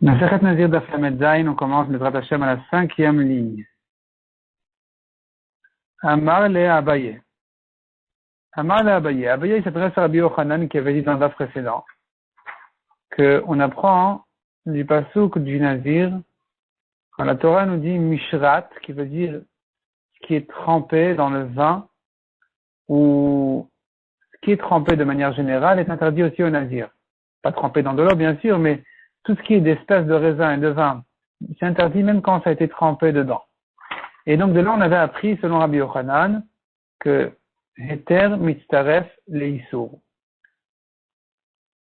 Masechet Nazir Daf Lamed Zayin, on commence Bezrat Hashem à la 5e ligne. Amar le Abaye. Amar le Abaye. Abaye s'adresse à Rabbi Yochanan qui avait dit dans le Daf précédent qu'on apprend du pasuk du Nazir quand la Torah nous dit Mishrat, qui veut dire ce qui est trempé dans le vin ou ce qui est trempé de manière générale est interdit aussi au Nazir. Pas trempé dans de l'eau bien sûr, mais tout ce qui est d'espèces de raisin et de vin, c'est interdit même quand ça a été trempé dedans. Et donc de là, on avait appris, selon Rabbi Yochanan, que Heter mitzaref leisur.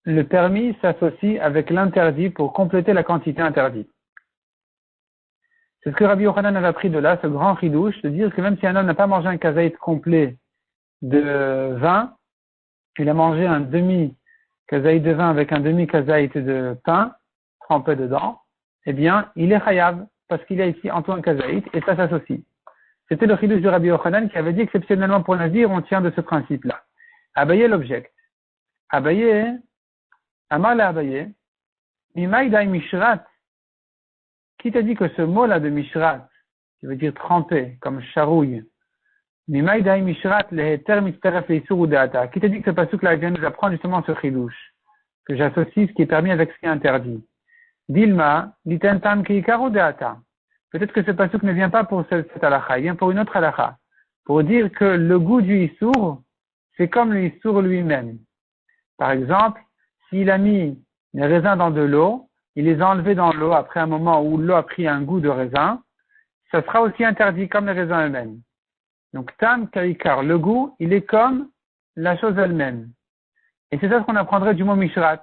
Le permis s'associe avec l'interdit pour compléter la quantité interdite. C'est ce que Rabbi Yochanan avait appris de là, ce grand chidouche, de dire que même si un homme n'a pas mangé un kazaït complet de vin, il a mangé un demi-kazaït de vin avec un demi-kazaït de pain, trempé dedans, eh bien, il est chayav, parce qu'il y a ici Antoine Kazaït, et ça s'associe. C'était le chidouche de Rabbi Yochanan qui avait dit exceptionnellement pour Nazir, on tient de ce principe-là. Abaye l'objecte. Abaye, Amar la Abaye, Mimaïdaï Mishrat. Qui t'a dit que ce mot-là de Mishrat, qui veut dire trempé, comme charouille, Mimaïdaï Mishrat, le heter mitzaref leisur ou deata. Qui t'a dit que ce pasuk-là vient nous apprendre justement ce chidouche, que j'associe ce qui est permis avec ce qui est interdit. Dilma, litentam kiikaru deata. Peut-être que ce pasuk ne vient pas pour cette halakha, il vient pour une autre halakha. Pour dire que le goût du issour, c'est comme le issour lui-même. Par exemple, s'il a mis les raisins dans de l'eau, il les a enlevés dans l'eau après un moment où l'eau a pris un goût de raisin, ça sera aussi interdit comme les raisins eux-mêmes. Donc, tam kaikar, le goût, il est comme la chose elle-même. Et c'est ça ce qu'on apprendrait du mot mishrat.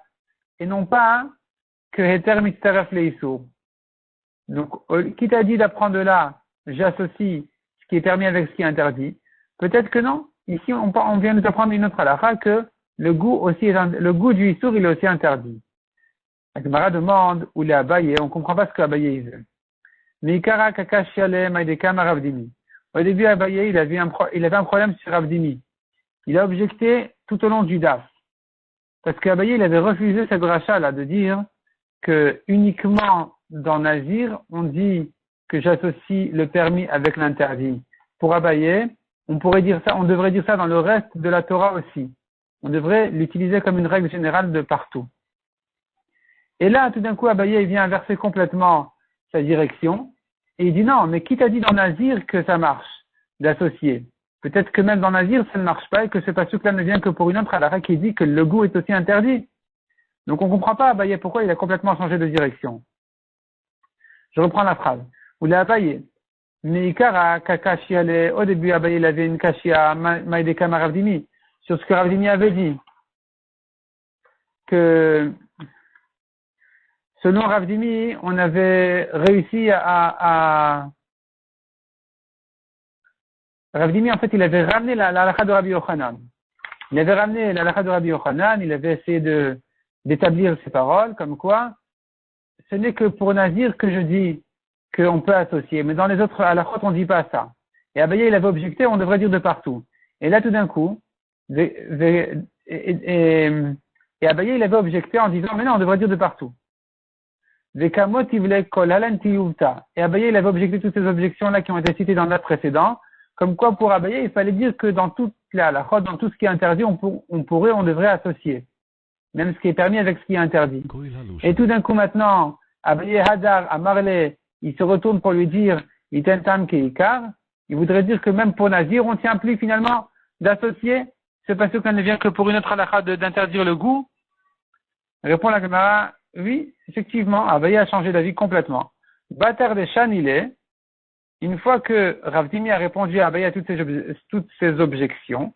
Et non pas que heter mitzaref leisur. Donc, qui t'a dit d'apprendre de là, j'associe ce qui est permis avec ce qui est interdit? Peut-être que non. Ici, on vient de apprendre une autre halakha que le goût du issour, il est aussi interdit. La Gemara demande où il est Abaye, on ne comprend pas ce qu'Abaye veut. Mikara kakashiale maïdekam Ravdimi. Au début, Abaye, il avait un problème sur Ravdimi. Il a objecté tout au long du daf. Parce qu'Abaye, il avait refusé cette dracha-là de dire que uniquement dans Nazir, on dit que j'associe le permis avec l'interdit. Pour Abaye, on devrait dire ça dans le reste de la Torah aussi. On devrait l'utiliser comme une règle générale de partout. Et là, tout d'un coup, Abaye, il vient inverser complètement sa direction, et il dit non, mais qui t'a dit dans Nazir que ça marche, d'associer? Peut-être que même dans Nazir, ça ne marche pas, et que ce pasuk-là ne vient que pour une autre halakha qui dit que le goût est aussi interdit. Donc on ne comprend pas Abaye pourquoi il a complètement changé de direction. Je reprends la phrase. Ou la Abaye. Meikara kakashiale. Au début, Abaye, il avait une kashia maïdekam Ravdimi. Sur ce que Ravdimi avait dit. Que, selon Ravdimi, on avait réussi Ravdimi, en fait, il avait ramené la halakha de Rabbi Yochanan. Il avait ramené la halakha de Rabbi Yochanan, il avait essayé d'établir ses paroles, comme quoi, ce n'est que pour Nazir que je dis qu'on peut associer, mais dans les autres halakhot, on ne dit pas ça. Et Abaye, il avait objecté, on devrait dire de partout. Et là, tout d'un coup, et Abaye, il avait objecté en disant, mais non, on devrait dire de partout. Et Abaye, il avait objecté toutes ces objections-là qui ont été citées dans le précédent, comme quoi pour Abaye, il fallait dire que dans toute la halakha, dans tout ce qui est interdit, on devrait associer. Même ce qui est permis avec ce qui est interdit. Et tout d'un coup maintenant, Abaye Hadar, Amarle, il se retourne pour lui dire, Itentam Keikar, il voudrait dire que même pour Nazir, on ne tient plus finalement d'associer, c'est parce qu'on ne vient que pour une autre halakha d'interdire le goût. Répond la Gemara, oui, effectivement, Abaye a changé d'avis complètement. Batar de Shan, il est, une fois que Ravdimi a répondu à Abaye à toutes ces objections,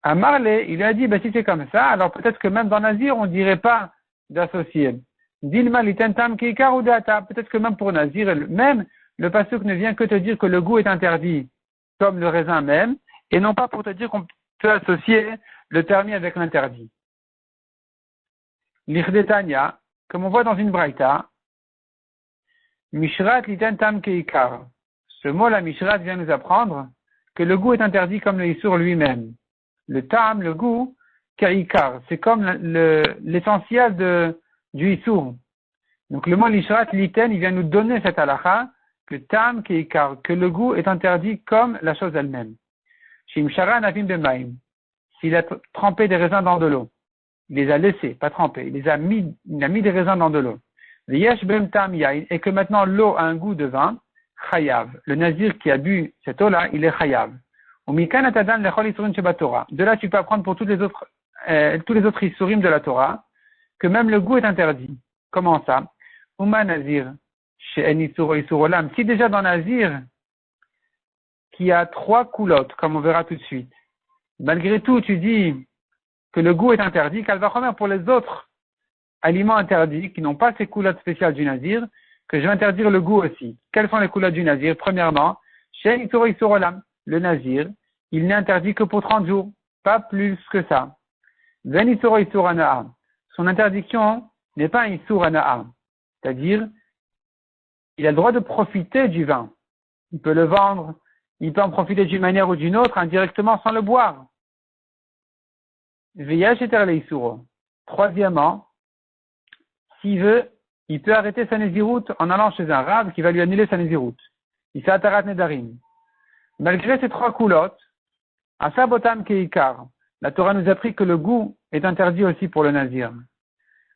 à Marley, il lui a dit, si c'est comme ça, alors peut-être que même dans Nazir, on ne dirait pas d'associer. Dilma litentam keikar ou data. Peut-être que même pour Nazir, même le pasuk ne vient que te dire que le goût est interdit, comme le raisin même, et non pas pour te dire qu'on peut associer le permis avec l'interdit. L'Ichdetania, comme on voit dans une braïta, Mishrat litentam keikar. Ce mot-là, Mishrat, vient nous apprendre que le goût est interdit comme le issour lui-même. Le tam, le goût, kaikar, c'est comme l'essentiel du issour. Donc le mot lishrat liten, il vient nous donner cette halakha que tam keikar, que le goût est interdit comme la chose elle-même. Shim shara navim bemaim. S'il a trempé des raisins dans de l'eau, il les a laissés, pas trempés, il a mis des raisins dans de l'eau. Yesh bem tam yain, et que maintenant l'eau a un goût de vin, chayav. Le nazir qui a bu cette eau-là, il est chayav. De là, tu peux apprendre pour tous les autres isurim de la Torah, que même le goût est interdit. Comment ça? Uma nazir, si déjà dans nazir, qui a 3 coulottes, comme on verra tout de suite, malgré tout, tu dis que le goût est interdit, Kalvachomer pour les autres aliments interdits, qui n'ont pas ces coulottes spéciales du nazir, que je vais interdire le goût aussi. Quelles sont les coulottes du nazir? Premièrement, le nazir, il n'est interdit que pour 30 jours, pas plus que ça. Son interdiction n'est pas un isur ana'a, c'est-à-dire, il a le droit de profiter du vin. Il peut le vendre, il peut en profiter d'une manière ou d'une autre, indirectement, sans le boire. Troisièmement, s'il veut, il peut arrêter sa nésiroute en allant chez un rab qui va lui annuler sa nésiroute. Il fait atarat nedarim. Malgré ces 3 coulottes, asabotam keikar, la Torah nous a appris que le goût est interdit aussi pour le nazir.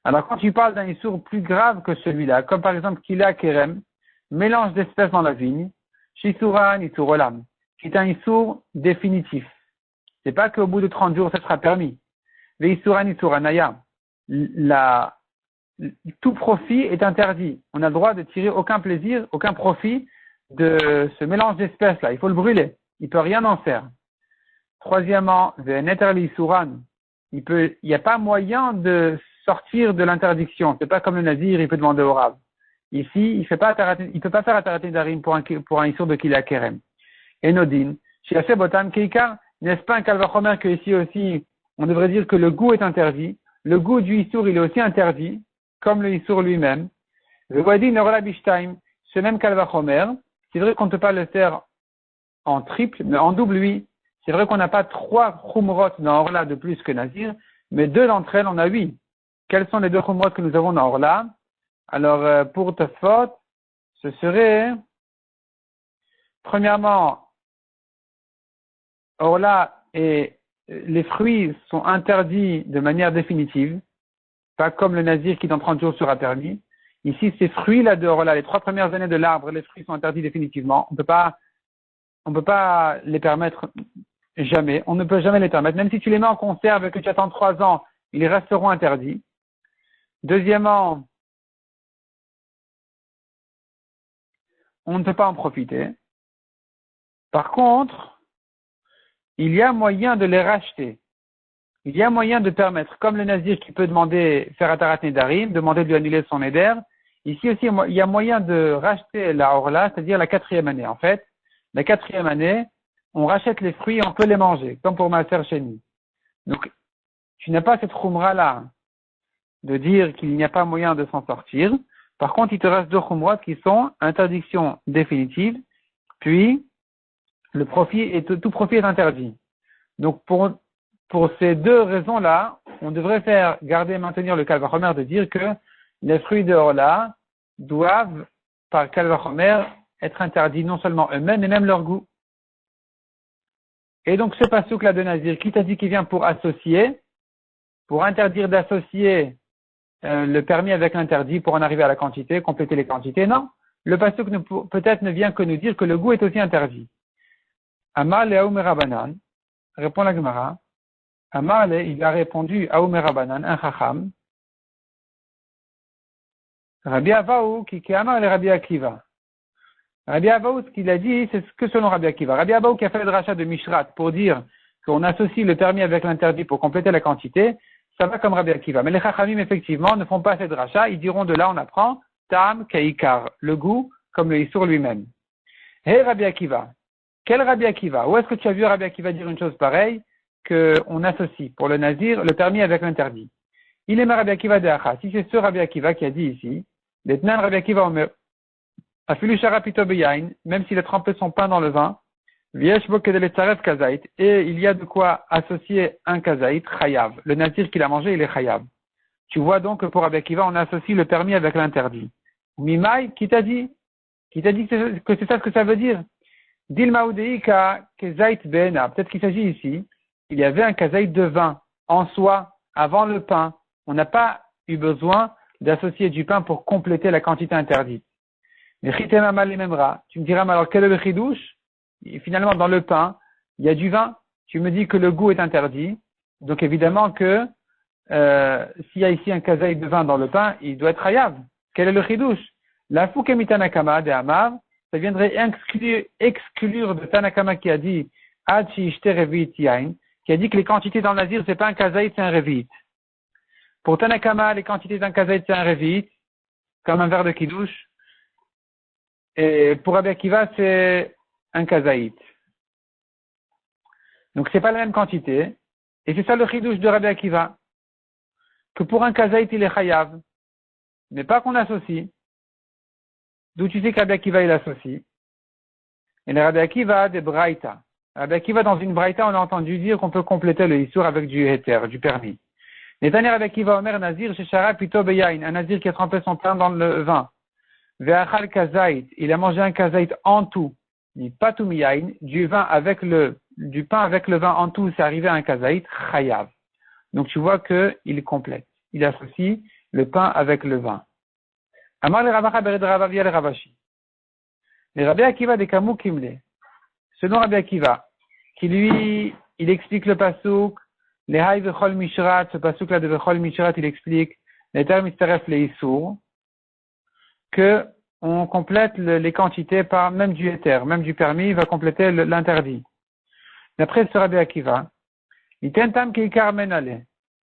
Alors quand tu parles d'un issour plus grave que celui-là, comme par exemple kila kerem, mélange d'espèces dans la vigne, shisuran issour olam, qui est un issour définitif. C'est pas qu'au bout de 30 jours ça sera permis. Veisuran issour anaya, tout profit est interdit. On a le droit de tirer aucun plaisir, aucun profit de ce mélange d'espèces-là. Il faut le brûler. Il peut rien en faire. Troisièmement, il n'y a pas moyen de sortir de l'interdiction. C'est pas comme le nazir, il peut demander au rab. Ici, il peut pas faire atarat nedarim pour un issour de kila kerem. Et nodin, chez botam keikar, n'est-ce pas un kalvachomer que ici aussi, on devrait dire que le goût est interdit. Le goût du issour, il est aussi interdit, comme le issour lui-même. Le wadin nerola bishtaim, ce même kalvachomer, c'est vrai qu'on ne peut pas le faire en triple, mais en double, oui. C'est vrai qu'on n'a pas 3 chumrot dans Orla de plus que Nazir, mais 2 d'entre elles, on a 8. Quelles sont les 2 chumrot que nous avons dans Orla? Alors, pour Tafot, ce serait, premièrement, Orla et les fruits sont interdits de manière définitive, pas comme le Nazir qui dans 30 jours sera permis. Ici, ces fruits-là de Orla, les 3 premières années de l'arbre, les fruits sont interdits définitivement. On peut pas les permettre jamais. On ne peut jamais les permettre. Même si tu les mets en conserve et que tu attends 3 ans, ils resteront interdits. Deuxièmement, on ne peut pas en profiter. Par contre, il y a moyen de les racheter. Il y a moyen de permettre, comme le nazir qui peut faire atarat nedarim, demander de lui annuler son éder. Ici aussi, il y a moyen de racheter la orla, c'est-à-dire la 4e année. En fait, la 4e année, on rachète les fruits, on peut les manger, comme pour Maaser Sheni. Donc, tu n'as pas cette chumra-là de dire qu'il n'y a pas moyen de s'en sortir. Par contre, il te reste 2 chumrot qui sont interdiction définitive, puis tout profit est interdit. Donc, pour ces 2 raisons-là, on devrait garder et maintenir le kalvachomer de dire que les fruits de Orla doivent, par kalvachomer, être interdits non seulement eux-mêmes, mais même leur goût. Et donc, ce passouk-là de Nazir, qui t'a dit qu'il vient pour associer, pour interdire d'associer le permis avec l'interdit pour en arriver à la quantité, compléter les quantités? Non. Le passouk peut-être ne vient que nous dire que le goût est aussi interdit. Amar le Aoumer Rabanan, répond la Gemara. Amar le, il a répondu Aoumer Rabanan, un chacham. Rabbi Avaou, qui Amar le Rabbi Akiva. Rabbi Abaou, ce qu'il a dit, c'est ce que selon Rabbi Akiva. Rabbi Abaou qui a fait le rachat de Mishrat pour dire qu'on associe le permis avec l'interdit pour compléter la quantité, ça va comme Rabbi Akiva. Mais les Chachamim, effectivement, ne font pas cette rachat. Ils diront de là, on apprend Tam Kaikar, le goût, comme le Issour lui-même. Hey Rabbi Akiva. Quel Rabbi Akiva? Où est-ce que tu as vu Rabbi Akiva dire une chose pareille, qu'on associe pour le Nazir le permis avec l'interdit? Il est Rabbi Akiva de Acha. Si c'est ce Rabbi Akiva qui a dit ici, Detnan Rabbi Akiva Omer. Même s'il a trempé son pain dans le vin, et il y a de quoi associer un kazaït, chayav. Le nazir qu'il a mangé, il est chayav. Tu vois donc que pour Rabbi Akiva, on associe le permis avec l'interdit. Mimai, qui t'a dit? Qui t'a dit que c'est ça ce que ça veut dire? Dilma Udeika Kezait Bena. Peut-être qu'il s'agit ici, il y avait un kazaït de vin en soi, avant le pain. On n'a pas eu besoin d'associer du pain pour compléter la quantité interdite. Mais Chitema Malimemra, tu me diras, mais alors quel est le chidouche? Finalement, dans le pain, il y a du vin. Tu me dis que le goût est interdit. Donc évidemment que s'il y a ici un kazaït de vin dans le pain, il doit être hayav. Quel est le chidouche? La Fukemitanakama de Amav, ça viendrait exclure de Tanakama qui a dit Achi Ishte Revit Yain, qui a dit que les quantités dans le nazir, c'est pas un kazaït, c'est un revit. Pour Tanakama, les quantités d'un kazaït, c'est un revit, comme un verre de kidouche. Et pour Rabbi Akiva, c'est un kazaït. Donc c'est pas la même quantité. Et c'est ça le chidouche de Rabbi Akiva. Que pour un kazaït, il est chayav. Mais pas qu'on associe. D'où tu sais que Rabbi Akiva, il associe. Et le Rabbi Akiva des braïta. Rabbi Akiva, dans une braïta, on a entendu dire qu'on peut compléter le issour avec du héter, du permis. Netanya Rabbi Akiva Omer Nazir, Sheshara Pito Beyain, un Nazir qui a trempé son pain dans le vin. Ve'achal kazaït, il a mangé un kazaït en tout. Ni patou miyain, du pain avec le vin en tout, c'est arrivé à un kazaït chayav. Donc tu vois que il complète. Il associe le pain avec le vin. Amar le Ravacha bered Ravavia le Ravashi. Le Rabbi Akiva de Kamou Kimle. Selon Rabbi Akiva, qui lui, il explique le pasouk, les haï vechol mishrat, ce pasouk-là de vechol mishrat, il explique les termes istaref les issour, que on complète les quantités par même du éther, même du permis, il va compléter l'interdit. D'après ce Rabbi Akiva, il tentam keikar menale.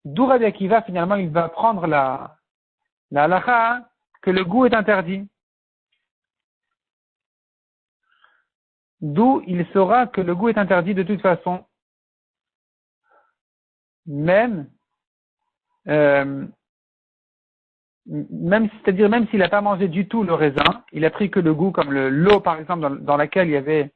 D'où Rabbi Akiva, finalement, il va prendre la halakha que le goût est interdit. D'où il saura que le goût est interdit de toute façon. Même c'est-à-dire même s'il n'a pas mangé du tout le raisin, il a pris que le goût, comme l'eau par exemple dans laquelle il y avait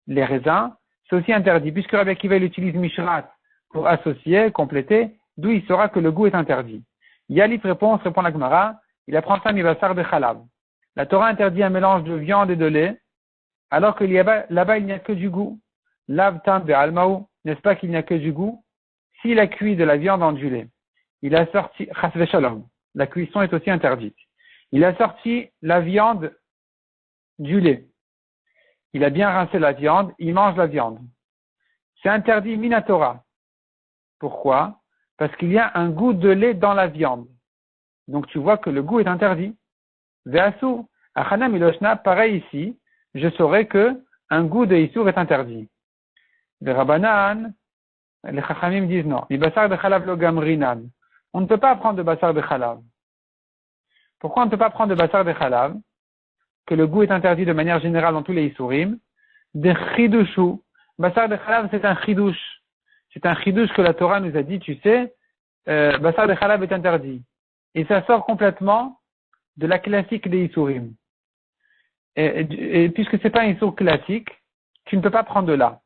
les raisins, c'est aussi interdit, puisque Rabbi Akiva il utilise Mishrat pour associer, compléter, d'où il saura que le goût est interdit. Yalif répond la Gemara, il apprend ça mibasar de chalav. La Torah interdit un mélange de viande et de lait, alors que là-bas il n'y a que du goût. Lav tam de almaou, n'est-ce pas qu'il n'y a que du goût? S'il a cuit de la viande en du lait, il a sorti chasve shalom. La cuisson est aussi interdite. Il a sorti la viande du lait. Il a bien rincé la viande, il mange la viande. C'est interdit minatora. Pourquoi? Parce qu'il y a un goût de lait dans la viande. Donc tu vois que le goût est interdit. Ve'asur, achana miloshna, pareil ici, je saurais que un goût de issour est interdit. Les Rabbanan, les Chachamim disent non. Les basar de chalav lo gamrinan. On ne peut pas prendre de basar de chalav. Pourquoi on ne peut pas prendre de basar de chalav? Que le goût est interdit de manière générale dans tous les issourim. De chidushu. Basar de chalav, c'est un chidouche. C'est un chidouche que la Torah nous a dit, tu sais, basar de chalav est interdit. Et ça sort complètement de la classique des issourim. Et puisque c'est pas un issour classique, tu ne peux pas prendre de là.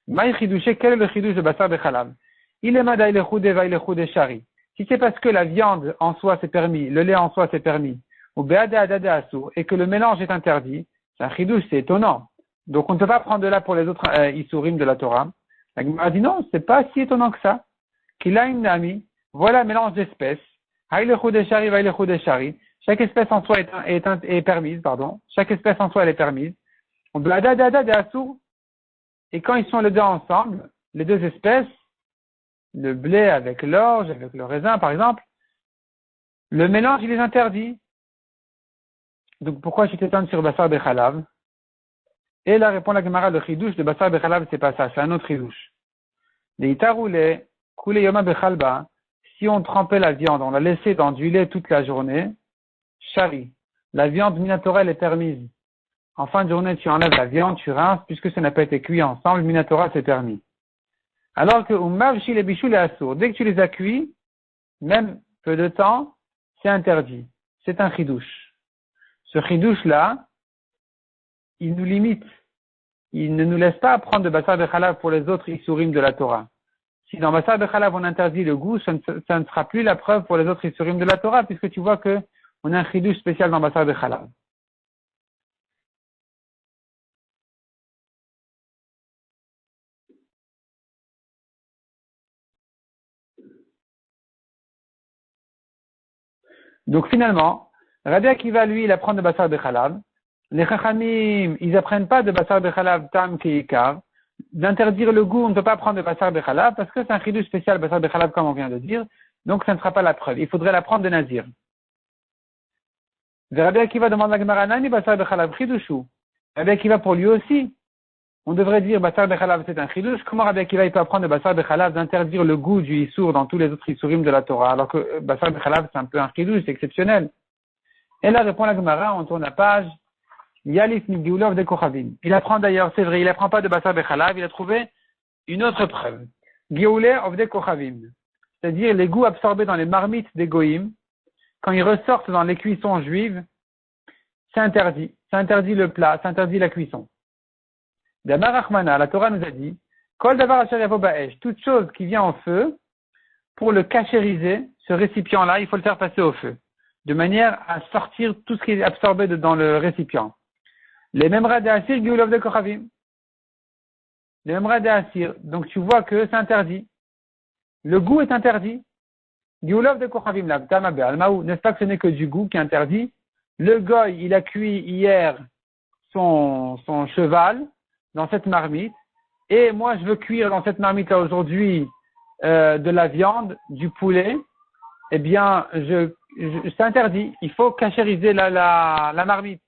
Maï chidouché, quel est le chidouche de basar de chalav? Il est madaï le choude va le choude shari. Si c'est parce que la viande en soi c'est permis, le lait en soi c'est permis, ou be'ade adade assour, et que le mélange est interdit, c'est un chidouche, c'est étonnant. Donc on ne peut pas prendre de là pour les autres issourim de la Torah. La Gemara dit non, c'est pas si étonnant que ça. Kilaim nami, voilà un mélange d'espèces. Haï le choude shari, vaï le choude shari. Chaque espèce en soi est permise, pardon. Chaque espèce en soi elle est permise. On be'ade adade assour. Et quand ils sont les deux ensemble, les deux espèces, le blé avec l'orge, avec le raisin par exemple, le mélange il est interdit. Donc pourquoi je t'étonne sur Bassar de Chalav? Et là répond la Gemara, le chidouche de Bassar de Chalav c'est pas ça, c'est un autre chidouche. Les itaroulé, koulé yoma bechalba, si on trempait la viande, on la laissait dans du lait toute la journée, shari, la viande minatora elle est permise. En fin de journée tu enlèves la viande, tu rinces, puisque ça n'a pas été cuit ensemble, minatora c'est permis. Alors que umavshi les bichou les assour, dès que tu les as cuits, même peu de temps, c'est interdit. C'est un chidouche. Ce chidouche-là, il nous limite. Il ne nous laisse pas prendre de basar de chalav pour les autres issourim de la Torah. si dans Bassar de Chalav on interdit le goût, ça ne sera plus la preuve pour les autres Issurim de la Torah, puisque tu vois que on a un chidouche spécial dans Bassar de Chalav. Donc finalement, Rabbi Akiva, lui, il apprend de Bassar de Chalav. Les Chachamim, ils apprennent pas de Bassar de Chalav Tam Keikar. D'interdire le goût, on ne peut pas apprendre de Bassar de Chalav parce que c'est un chidouche spécial Bassar de Chalav comme on vient de dire. Donc ça ne sera pas la preuve. Il faudrait l'apprendre de Nazir. Rabbi Akiva demande à Gemara Nani Bassar de Chalav chidushu. Rabbi Akiva pour lui aussi. On devrait dire Bassar de Chalav c'est un chidouche. Comment Rabbi Akiva il peut apprendre de Bassar de Chalav d'interdire le goût du Issour dans tous les autres Issurim de la Torah alors que Bassar de Chalav c'est un peu un chidouche, c'est exceptionnel. Et là répond la Gemara, on tourne la page. Yalif Migulov de Kochavim. Il apprend d'ailleurs, c'est vrai, il apprend pas de Bassar de Chalav, il a trouvé une autre preuve. Gioulé of de Kochavim. C'est-à-dire les goûts absorbés dans les marmites des Goïm, quand ils ressortent dans les cuissons juives, c'est interdit. C'est interdit le plat, c'est interdit la cuisson. D'Amar Achmana, la Torah nous a dit, Kol davar asher yavo ba'esh, toute chose qui vient en feu, pour le cachériser, ce récipient-là, il faut le faire passer au feu, de manière à sortir tout ce qui est absorbé dans le récipient. Les mêmes radéassir, Gioulov de Kochavim. Les mêmes radéassir. Donc tu vois que c'est interdit. Le goût est interdit. Gioulov de Kochavim, la Tama Be'almaou. N'est-ce pas que ce n'est que du goût qui est interdit? Le goy, il a cuit hier son cheval dans cette marmite. Et moi, je veux cuire dans cette marmite-là aujourd'hui de la viande, du poulet. Eh bien, c'est interdit. Il faut cachériser la marmite.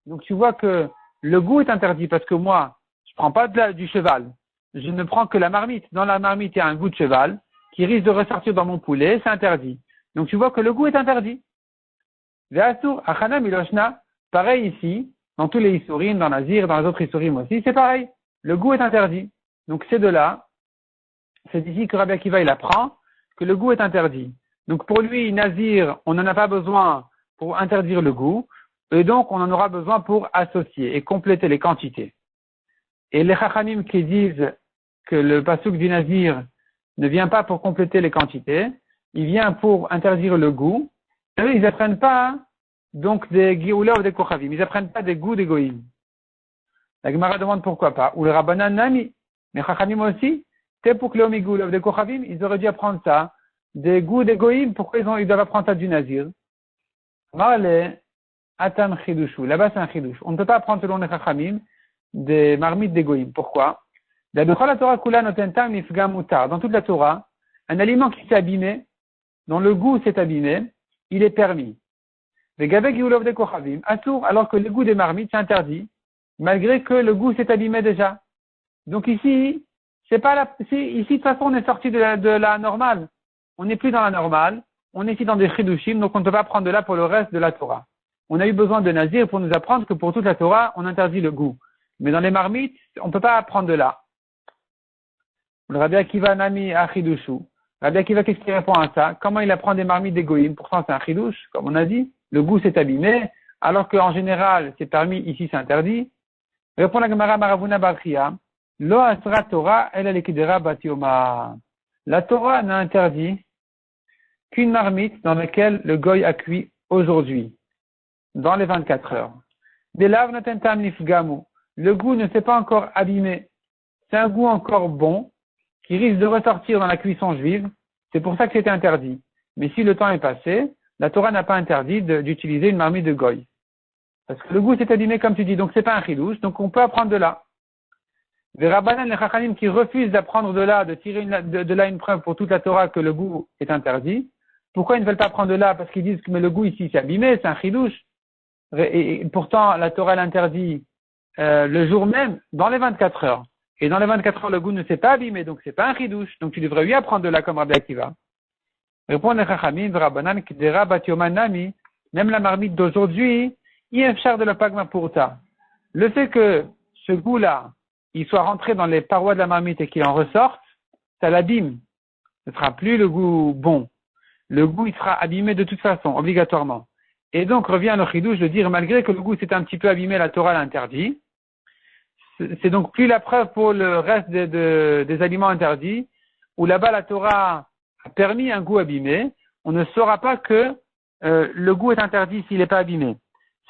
Donc tu vois que le goût est interdit parce que moi, je prends pas du cheval. Je ne prends que la marmite. Dans la marmite, il y a un goût de cheval qui risque de ressortir dans mon poulet, c'est interdit. Donc tu vois que le goût est interdit. Ve'asur, achana miloshna, pareil ici, dans tous les Isurim, dans Nazir, dans les autres Isurim aussi, c'est pareil. Le goût est interdit. Donc c'est de là, c'est ici que Rabbi Akiva il apprend que le goût est interdit. Donc pour lui, Nazir, on n'en a pas besoin pour interdire le goût. Et donc, on en aura besoin pour associer et compléter les quantités. Et les Chachamim qui disent que le pasuk du Nazir ne vient pas pour compléter les quantités, il vient pour interdire le goût. Eux, ils n'apprennent pas donc des Gioula ou des Kochavim. Ils n'apprennent pas des goûts des Goïm. La Gemara demande pourquoi pas. Ou le Rabbanan Nami. Mais Chachamim aussi, t'es pour que les Gioula ou des Kochavim, ils auraient dû apprendre ça. Des goûts des Goïm, pourquoi ils doivent apprendre ça du Nazir? Atam chidushu. Là-bas, c'est un chidouche. On ne peut pas apprendre selon les chachamim des marmites des goïm. Pourquoi? Dans toute la Torah, un aliment qui s'est abîmé, dont le goût s'est abîmé, il est permis. Alors que le goût des marmites, c'est interdit, malgré que le goût s'est abîmé déjà. Donc ici, c'est pas ici, de toute façon, on est sorti de la normale. On n'est plus dans la normale. On est ici dans des chidushim, donc on ne peut pas prendre de là pour le reste de la Torah. On a eu besoin de Nazir pour nous apprendre que pour toute la Torah, on interdit le goût. Mais dans les marmites, on ne peut pas apprendre de là. Le Rabbi Akiva Nami Achidushu. Rabbi Akiva, qu'est-ce qu'il répond à ça? Comment il apprend des marmites des goïm? Pourtant, c'est un chidouche, comme on a dit. Le goût s'est abîmé, alors qu'en général, c'est permis, ici, c'est interdit. Répond la Gemara Maravuna Barchia. Lo asra Torah, elle est batioma. La Torah n'a interdit qu'une marmite dans laquelle le goy a cuit aujourd'hui. Dans les 24 heures. Le goût ne s'est pas encore abîmé. C'est un goût encore bon qui risque de ressortir dans la cuisson juive. C'est pour ça que c'était interdit. Mais si le temps est passé, la Torah n'a pas interdit d'utiliser une marmite de goy. Parce que le goût s'est abîmé comme tu dis. Donc c'est pas un chidouche. Donc on peut apprendre de là. Les Rabbanan, les Chachanim qui refusent d'apprendre de là, de tirer de là une preuve pour toute la Torah que le goût est interdit. Pourquoi ils ne veulent pas prendre de là? Parce qu'ils disent que mais le goût ici s'est abîmé, c'est un chidouche. Et pourtant, la Torah l'interdit le jour même, dans les 24 heures. Et dans les 24 heures, le goût ne s'est pas abîmé, donc c'est pas un chidouche. Donc tu devrais lui apprendre de là comme Rabbi Akiva. Répond les Chachamim, Rabbanan, Kdera Batiomanami, même la marmite d'aujourd'hui, il est cher de la pagma pourta. Le fait que ce goût-là, il soit rentré dans les parois de la marmite et qu'il en ressorte, ça l'abîme. Ce ne sera plus le goût bon. Le goût, il sera abîmé de toute façon, obligatoirement. Et donc revient le chidouche de dire, malgré que le goût s'est un petit peu abîmé, la Torah l'interdit. C'est donc plus la preuve pour le reste des aliments interdits. où là-bas la Torah a permis un goût abîmé, on ne saura pas que le goût est interdit s'il n'est pas abîmé.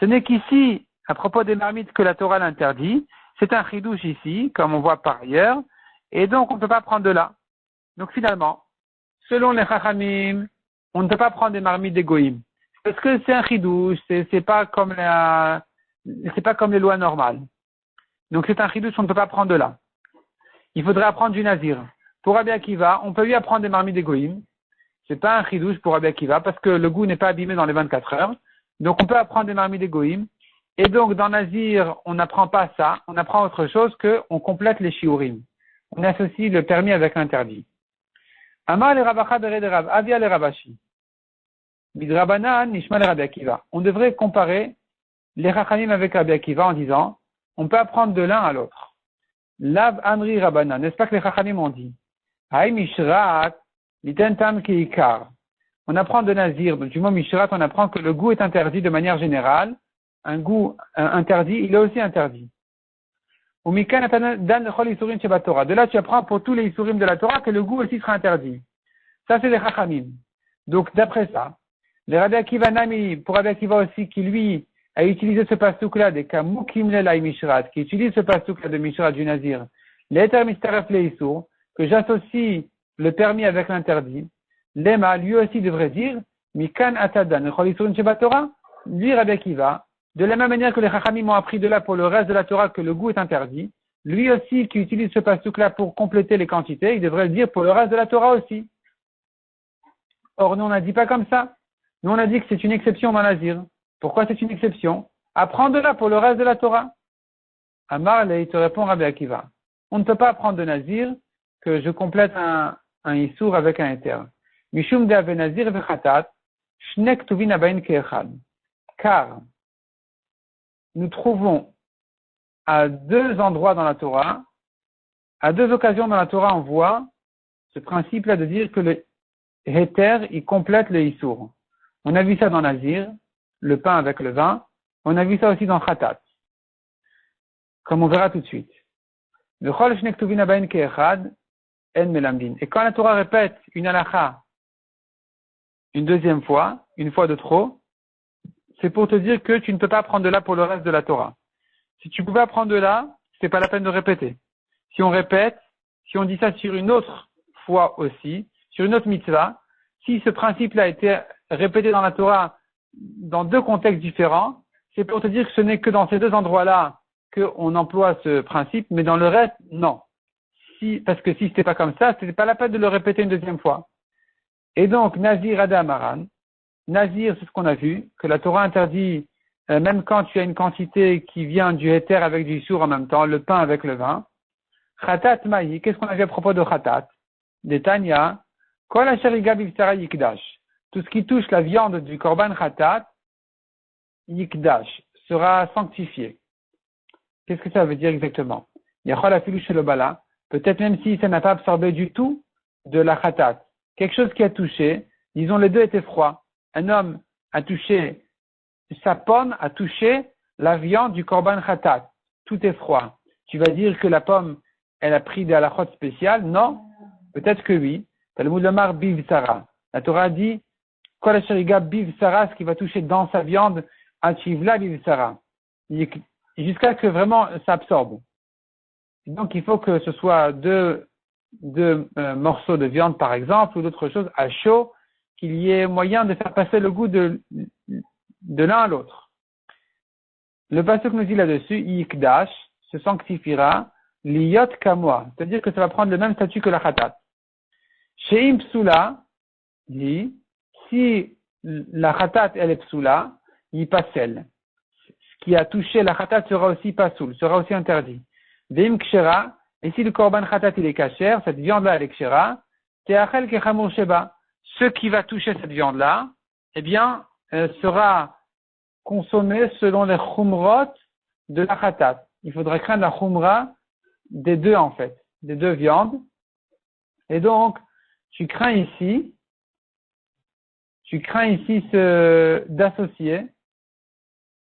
Ce n'est qu'ici, à propos des marmites, que la Torah l'interdit. C'est un chidouche ici, comme on voit par ailleurs, et donc on ne peut pas prendre de là. Donc finalement, selon les chachamim, on ne peut pas prendre des marmites des goïm. Parce que c'est un chidouche, c'est pas comme les lois normales. Donc c'est un chidouche, on ne peut pas prendre de là. Il faudrait apprendre du nazir. Pour Rabbi Akiva, on peut lui apprendre des marmites des goïm. C'est pas un chidouche pour Rabbi Akiva, parce que le goût n'est pas abîmé dans les 24 heures. Donc on peut apprendre des marmites des goïm. Et donc dans Nazir, on n'apprend pas ça, on apprend autre chose qu'on complète les shiurim. On associe le permis avec l'interdit. Amar le Rabacha bered Rav, Avia le Rabashi. Midrabanan nishma le Rabbi Akiva. On devrait comparer les Chachamim avec Rabbi Akiva en disant, on peut apprendre de l'un à l'autre. Lav Amri Rabbanan, n'est-ce pas que les Chachamim ont dit? Haï Mishrat, Litentam Keikar. On apprend de Nazir, du mot Mishrat, on apprend que le goût est interdit de manière générale. Un goût interdit, il est aussi interdit. De là, tu apprends pour tous les isurim de la Torah que le goût aussi sera interdit. Ça, c'est les Chachamim. Donc, d'après ça, les Rabbi Akiva Nami, pour Rabbi Akiva aussi, qui lui a utilisé ce pasouk-là, des Kamukim Lelai Mishrat, qui utilise ce pasouk-là de Mishrat du Nazir, l'Eter Mistaref le Isur, que j'associe le permis avec l'interdit, Lema, lui aussi devrait dire, Mikan Atadan, Chol Isurim Sheba Torah, lui, Rabbi Akiva, de la même manière que les Chachamim ont appris de là pour le reste de la Torah que le goût est interdit, lui aussi qui utilise ce pasouk-là pour compléter les quantités, il devrait le dire pour le reste de la Torah aussi. Or, nous on n'a dit pas comme ça. Nous on a dit que c'est une exception dans Nazir. Pourquoi c'est une exception? Apprendre de là pour le reste de la Torah. Amar, il te répond Rabbi Akiva. On ne peut pas apprendre de Nazir que je complète un Issour avec un Éter. Mishum de Ave Nazir vechatat, shnek tuvin abain keechad. Car nous trouvons à deux endroits dans la Torah, à deux occasions dans la Torah, on voit ce principe-là de dire que le Héter, il complète le Issour. On a vu ça dans Nazir, le pain avec le vin. On a vu ça aussi dans Khatat, comme on verra tout de suite. Et quand la Torah répète une halakha une deuxième fois, une fois de trop, c'est pour te dire que tu ne peux pas prendre de là pour le reste de la Torah. Si tu pouvais apprendre de là, c'est pas la peine de répéter. Si on répète, si on dit ça sur une autre fois aussi, sur une autre mitzvah, si ce principe-là a été répété dans la Torah dans deux contextes différents, c'est pour te dire que ce n'est que dans ces deux endroits-là qu'on emploie ce principe, mais dans le reste, non. Parce que si c'était pas comme ça, c'était pas la peine de le répéter une deuxième fois. Et donc, Nazir Adam Aran, Nazir, c'est ce qu'on a vu, que la Torah interdit, même quand tu as une quantité qui vient du Héter avec du Issour en même temps, le pain avec le vin. Khatat Mahi, qu'est-ce qu'on a vu à propos de Khatat? Des Tanya, Kol Asher Yiga Bivtara Yikdash. Tout ce qui touche la viande du Korban Khatat, Yikdash, sera sanctifié. Qu'est-ce que ça veut dire exactement? Yachol Afilu Shelobala, peut-être même si ça n'a pas absorbé du tout de la Khatat. Quelque chose qui a touché, disons les deux étaient froids. Un homme a touché, sa pomme a touché la viande du Korban Khatat. Tout est froid. Tu vas dire que la pomme, elle a pris des halakhot spéciales? Non. Peut-être que oui. Talmud Lomar Biv Sara. La Torah dit, Kol Asher Yiga Biv Sara, ce qui va toucher dans sa viande, Achivla Biv Sara. Jusqu'à ce que vraiment ça absorbe. Donc il faut que ce soit deux morceaux de viande par exemple, ou d'autres choses à chaud, qu'il y ait moyen de faire passer le goût de l'un à l'autre. Le pasuk nous dit là-dessus, Yikdash se sanctifiera, liyot kamwa, c'est-à-dire que ça va prendre le même statut que la khatat. Sheim psula, dit, si la khatat elle est psula, yipasel. Ce qui a touché la khatat sera aussi pasoul, sera aussi interdit. Veim kshera, et si le korban khatat il est kasher, cette viande-là elle est kshera, teachel kechamur sheba. Ce qui va toucher cette viande-là, eh bien, sera consommé selon les chumrot de la khatat. Il faudra craindre la chumra des deux en fait, des deux viandes. Et donc, tu crains ici d'associer.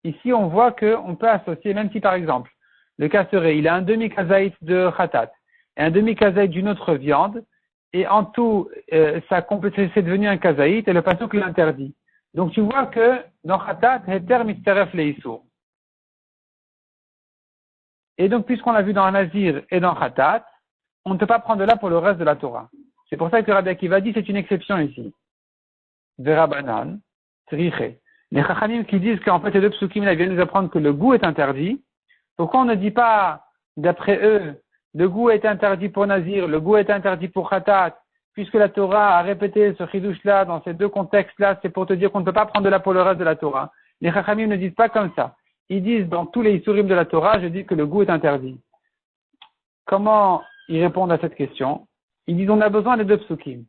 Ici, on voit qu'on peut associer, même si par exemple, le cas serait, il a un demi-kazaït de khatat et un demi-kazaït d'une autre viande, et en tout, c'est devenu un kazaït et le pasuk l'interdit. Donc tu vois que dans Khatat, Heter Misteref le Issour. Et donc, puisqu'on l'a vu dans Nazir et dans Khatat, on ne peut pas prendre de là pour le reste de la Torah. C'est pour ça que Rabbi Akiva dit c'est une exception ici. Vera Banan, Triche. Les Chachamim qui disent qu'en fait les deux psukim là viennent nous apprendre que le goût est interdit. Pourquoi on ne dit pas, d'après eux, le goût est interdit pour Nazir, le goût est interdit pour Khatat, puisque la Torah a répété ce chidouche là dans ces deux contextes là, c'est pour te dire qu'on ne peut pas prendre de là pour le reste de la Torah. Les Chachamim ne disent pas comme ça. Ils disent dans tous les Isurim de la Torah, je dis que le goût est interdit. Comment ils répondent à cette question? Ils disent on a besoin des deux psukim.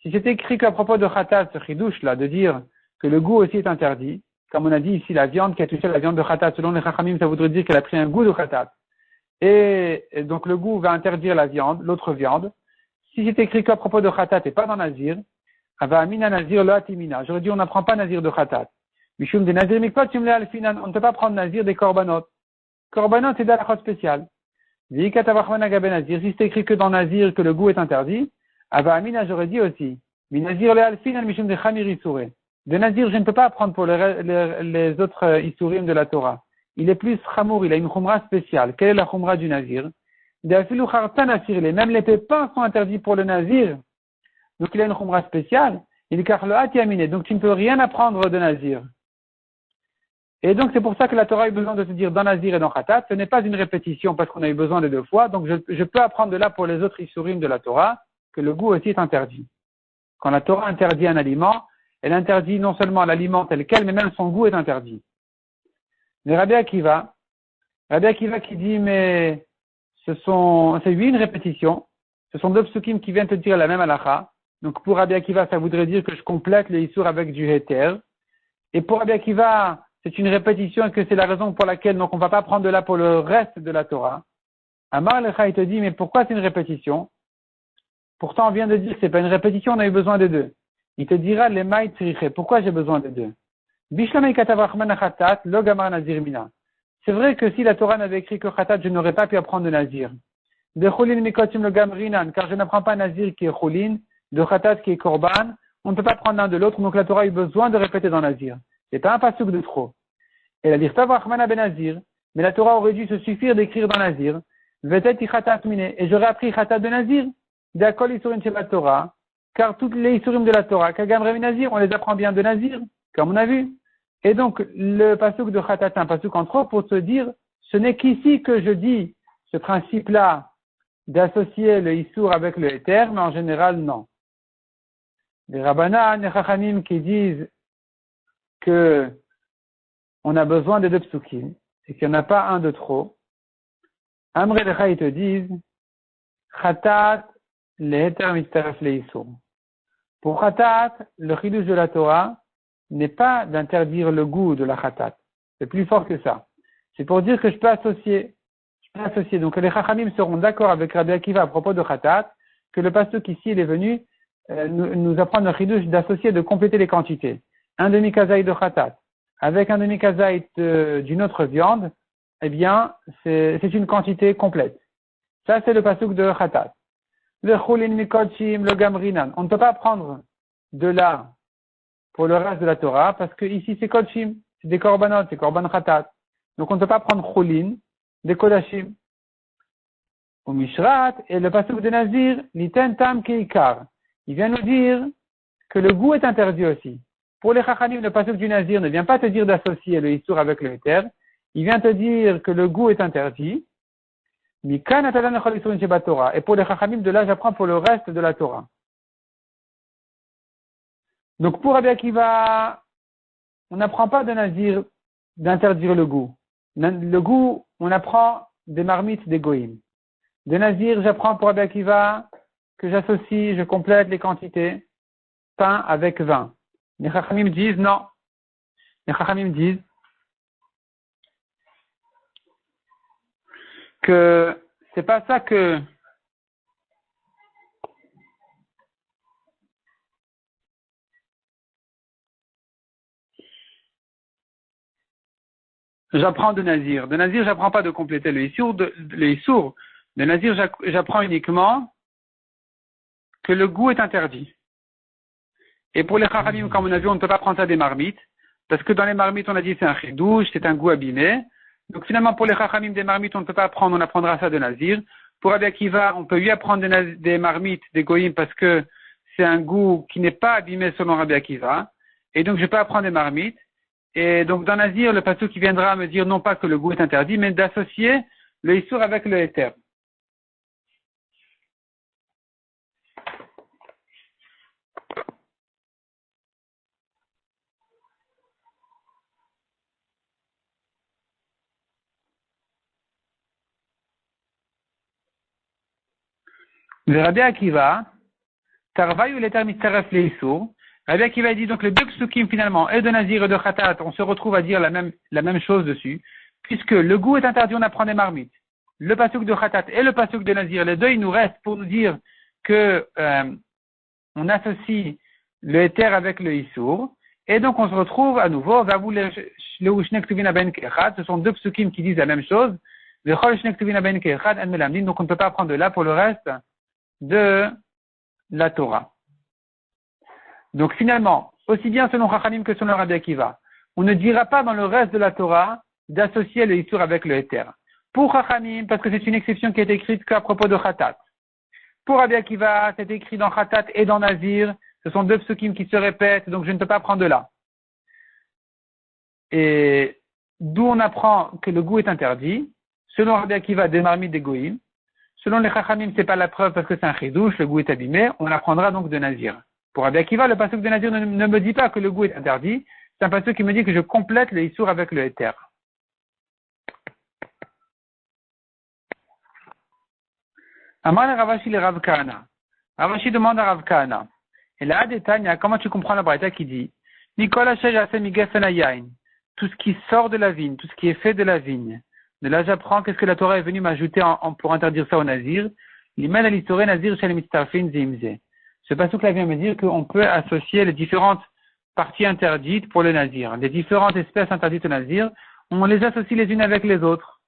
Si c'est écrit qu'à propos de Khatat, ce chidouche là, de dire que le goût aussi est interdit, comme on a dit ici, la viande qui a touché la viande de Khatat, selon les Chachamim, ça voudrait dire qu'elle a pris un goût de Khatat. Et donc le goût va interdire la viande, l'autre viande. Si c'est écrit qu'à propos de Khatat et pas dans Nazir, Ava Amina Nazir lo atimina. J'aurais dit on n'apprend pas Nazir de Khatat. Mishum de Nazir mikpot tumle alfinan. On ne peut pas prendre Nazir des korbanot. Korbanot c'est d'alachot spécial. Vikat avachman agabe Nazir. Si c'est écrit que dans Nazir que le goût est interdit, Ava Amina j'aurais dit aussi. Mi Nazir le alfinan mishum de chamir isouré. De Nazir je ne peux pas apprendre pour les autres isurim de la Torah. Il est plus chamour, il a une khumra spéciale. Quelle est la khumra du Nazir? Même les pépins sont interdits pour le Nazir. Donc il a une khumra spéciale. Il car le hatiamine. Donc tu ne peux rien apprendre de Nazir. Et donc c'est pour ça que la Torah a eu besoin de se dire dans Nazir et dans Khatat. Ce n'est pas une répétition parce qu'on a eu besoin des deux fois. Donc je peux apprendre de là pour les autres isurim de la Torah que le goût aussi est interdit. Quand la Torah interdit un aliment, elle interdit non seulement l'aliment tel quel, mais même son goût est interdit. Mais Rabbi Akiva qui dit, mais c'est lui une répétition. Ce sont deux psukim qui viennent te dire la même halakha. Donc pour Rabbi Akiva, ça voudrait dire que je complète le Issour avec du Heter. Et pour Rabbi Akiva, c'est une répétition et que c'est la raison pour laquelle donc on ne va pas prendre de là pour le reste de la Torah. Amar Lecha, il te dit, mais pourquoi c'est une répétition? Pourtant, on vient de dire que c'est pas une répétition, on a eu besoin des deux. Il te dira, les maï triché. Pourquoi j'ai besoin des deux? C'est vrai que si la Torah n'avait écrit que Khatat, je n'aurais pas pu apprendre de Nazir. De Chulin mikotim le gamrinan, car je n'apprends pas Nazir qui est Chulin, de Khatat qui est Korban, on ne peut pas prendre l'un de l'autre, donc la Torah a eu besoin de répéter dans Nazir. C'est pas un pasuk de trop. Et la l'irtav Rahmana ben Nazir, mais la Torah aurait dû se suffire d'écrire dans Nazir, Vetet Khatat mine, et j'aurais appris Khatat de Nazir, d'Akol Isurim Sheba Torah, car toutes les Isurim de la Torah, Kagam Revi Nazir, on les apprend bien de Nazir, comme on a vu. Et donc, le pasuk de Khatat, un pasuk en trop pour se dire, ce n'est qu'ici que je dis ce principe-là d'associer le Issour avec le Éther, mais en général, non. Les Rabbanan, les Chachamim qui disent que on a besoin des deux psukim, et qu'il n'y en a pas un de trop, Amre Lecha, ils te disent, Khatat, le Éther misteref le Issour. Pour Khatat, le chidouche de la Torah n'est pas d'interdire le goût de la Khatat. C'est plus fort que ça. C'est pour dire que je peux associer. Donc les Chachamim seront d'accord avec Rabbi Akiva à propos de Khatat, que le pasteur ici il est venu nous apprendre le chidouche d'associer, de compléter les quantités. Un demi-kazaï de Khatat avec un demi-kazaï d'une autre viande, eh bien, c'est une quantité complète. Ça, c'est le pasuk de Khatat. Le chulin mikodshim, le gamrinan. On ne peut pas prendre de là pour le reste de la Torah, parce que ici c'est kodshim, c'est des korbanot, c'est korban Khatat. Donc on ne peut pas prendre chulin, des kodashim. Au Mishrat, et le pasuk de Nazir, liten tam keikar. Il vient nous dire que le goût est interdit aussi. Pour les Chachamim, le pasuk du Nazir ne vient pas te dire d'associer le Issour avec le Éther. Il vient te dire que le goût est interdit. Et pour les Chachamim, de là, j'apprends pour le reste de la Torah. Donc pour Rabbi Akiva, on n'apprend pas de Nazir d'interdire le goût. Le goût, on apprend des marmites des goïms. De Nazir, j'apprends pour Rabbi Akiva que j'associe, je complète les quantités, pain avec vin. Les Chachamim disent non. Les Chachamim disent que c'est pas ça que j'apprends de Nazir. De Nazir, j'apprends pas de compléter le Issour. Le nazir, j'apprends uniquement que le goût est interdit. Et pour les chachamim, comme on a vu, on ne peut pas prendre ça des marmites, parce que dans les marmites, on a dit c'est un chidouche, c'est un goût abîmé. Donc finalement, pour les chachamim des marmites, on ne peut pas apprendre, on apprendra ça de nazir. Pour Rabbi Akiva, on peut lui apprendre des marmites, des goïms, parce que c'est un goût qui n'est pas abîmé selon Rabbi Akiva. Et donc, je peux apprendre des marmites. Et donc, dans nazir, le pasteur qui viendra me dire non pas que le goût est interdit, mais d'associer le issour avec le éther. Le Rabbi Akiva, Tarvaï ou l'éther mitzaref le issour. Rabbi Akiva dit donc les deux psukim finalement, et de nazir et de khatat, on se retrouve à dire la même chose dessus, puisque le goût est interdit, on apprend des marmites. Le pasuk de khatat et le pasuk de nazir, les deux, ils nous restent pour nous dire que on associe le éther avec le issour, et donc on se retrouve à nouveau, ce sont deux psukim qui disent la même chose, donc on ne peut pas apprendre de là pour le reste de la Torah. Donc finalement, aussi bien selon Chachamim que selon Rabbi Akiva, on ne dira pas dans le reste de la Torah d'associer le issour avec le éther. Pour Chachamim, parce que c'est une exception qui est écrite qu'à propos de Khatat. Pour Rabbi Akiva, c'est écrit dans Khatat et dans Nazir. Ce sont deux psukim qui se répètent, donc je ne peux pas prendre de là. Et d'où on apprend que le goût est interdit. Selon Rabbi Akiva, des marmites des goïm. Selon les Chachamim, c'est pas la preuve parce que c'est un chidouche, le goût est abîmé. On apprendra donc de Nazir. Pour Rabbi Akiva, le pasuk de Nazir ne me dit pas que le goût est interdit. C'est un pasuk qui me dit que je complète le issour avec le éther. Amar le Ravashi le Rav Kahana. Ravashi demande à Rav Kahana. Et là, Tanya, comment tu comprends la braïta qui dit Nicolas tout ce qui sort de la vigne, tout ce qui est fait de la vigne. De là, j'apprends qu'est-ce que la Torah est venue m'ajouter pour interdire ça au Nazir. L'imel à l'histoire Nazir shel mitzarfin zimze. Ce passage-là vient me dire qu'on peut associer les différentes parties interdites pour le Nazir. Les différentes espèces interdites au Nazir, on les associe les unes avec les autres.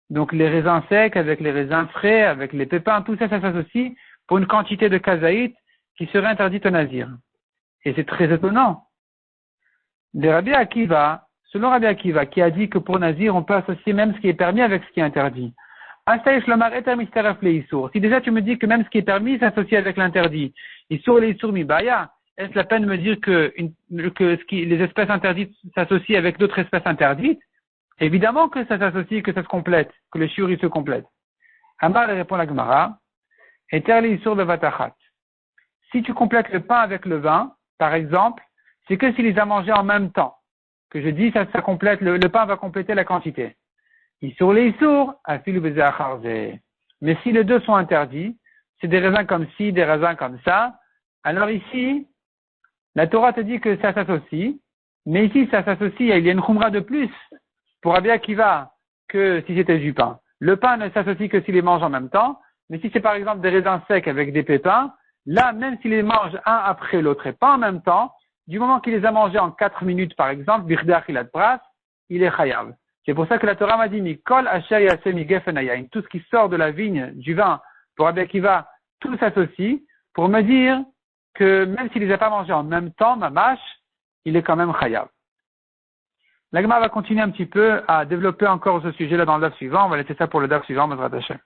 Donc les raisins secs avec les raisins frais, avec les pépins, tout ça, ça s'associe pour une quantité de kazaït qui serait interdite au Nazir. Et c'est très étonnant. De Rabbi Akiva, selon Rabbi Akiva, qui a dit que pour Nazir, on peut associer même ce qui est permis avec ce qui est interdit. Si déjà tu me dis que même ce qui est permis s'associe avec l'interdit, Issour les Issour mibaya, est-ce la peine de me dire que les espèces interdites s'associent avec d'autres espèces interdites? Évidemment que ça s'associe, que ça se complète, que le shiur se complète. Amar répond la Gemara, Eter les Issour bevatachat. Si tu complètes le pain avec le vin, par exemple, c'est que s'il les a mangés en même temps. Que je dis, ça complète, le pain va compléter la quantité. Issour les Issour, afilu beze acharze. Mais si les deux sont interdits, c'est des raisins comme ci, des raisins comme ça, alors ici, la Torah te dit que ça s'associe, mais ici, ça s'associe, il y a une khumra de plus pour Rabbi Akiva que si c'était du pain. Le pain ne s'associe que s'il les mange en même temps, mais si c'est par exemple des raisins secs avec des pépins, là, même s'il les mange un après l'autre et pas en même temps, du moment qu'il les a mangés en 4 minutes, par exemple, birdach ilat pras, il est chayav. C'est pour ça que la Torah m'a dit, Mikol asher yaseh migefen hayayin. Tout ce qui sort de la vigne, du vin, pour Rabbi Akiva, tout s'associe, pour me dire que même s'il les a pas mangés en même temps, mamash, il est quand même chayav. La Gemara va continuer un petit peu à développer encore ce sujet-là dans le daf suivant. On va laisser ça pour le daf suivant, Bezrat Hashem.